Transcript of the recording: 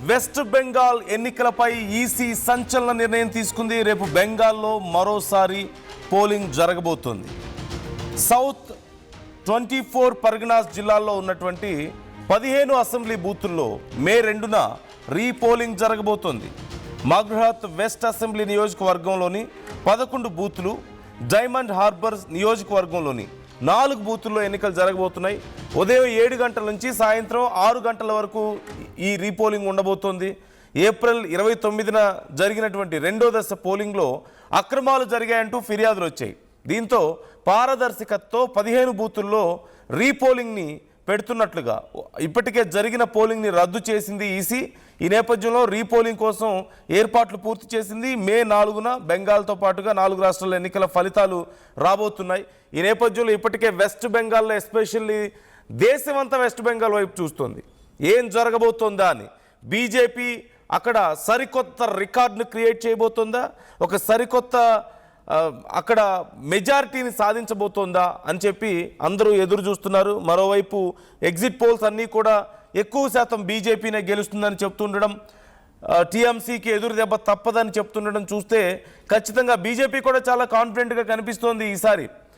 West Bengal ఎన్నికలపై EC సంచలన నిర్ణయం తీసుకుంది. రేపు బెంగాల్లో మరోసారి పోలింగ్ జరగబోతోంది. సౌత్ 24 పర్గనాస్ జిల్లాల్లో ఉన్నటువంటి 15 అసెంబ్లీ బూతుల్లో మే 2న రీపోలింగ్ జరగబోతోంది. మగ్రహత్ వెస్ట్ అసెంబ్లీ నియోజకవర్గంలోని 11 బూతులు, డైమండ్ హార్బర్ నియోజకవర్గంలోని 4 బూతుల్లో ఎన్నికలు జరగబోతున్నాయి. ఉదయం 7 గంటల నుంచి సాయంత్రం 6 గంటల వరకు ఈ రీపోలింగ్ ఉండబోతోంది. ఏప్రిల్ 29న జరిగినటువంటి రెండో దశ పోలింగ్లో అక్రమాలు జరిగాయంటూ ఫిర్యాదులు వచ్చాయి. దీంతో పారదర్శకతతో 15 బూతుల్లో రీపోలింగ్ని పెడుతున్నట్లుగా ఇప్పటికే జరిగిన పోలింగ్ని రద్దు చేసింది ఈసీ. ఈ నేపథ్యంలో రీపోలింగ్ కోసం ఏర్పాట్లు పూర్తి చేసింది. మే 4న బెంగాల్తో పాటుగా 4 రాష్ట్రాల ఎన్నికల ఫలితాలు రాబోతున్నాయి. ఈ నేపథ్యంలో ఇప్పటికే వెస్ట్ బెంగాల్లో ఎస్పెషల్లీ దేశమంతా వెస్ట్ బెంగాల్ వైపు చూస్తుంది. ఏం జరగబోతోందా అని. బీజేపీ అక్కడ సరికొత్త రికార్డును క్రియేట్ చేయబోతోందా, ఒక సరికొత్త అక్కడ మెజారిటీని సాధించబోతోందా అని చెప్పి అందరూ ఎదురు చూస్తున్నారు. మరోవైపు ఎగ్జిట్ పోల్స్ అన్నీ కూడా ఎక్కువ శాతం బీజేపీనే గెలుస్తుందని చెప్తుండడం, టీఎంసీకి ఎదురు దెబ్బ తప్పదని చెప్తుండడం చూస్తే ఖచ్చితంగా బీజేపీ కూడా చాలా కాన్ఫిడెంట్గా కనిపిస్తోంది ఈసారి.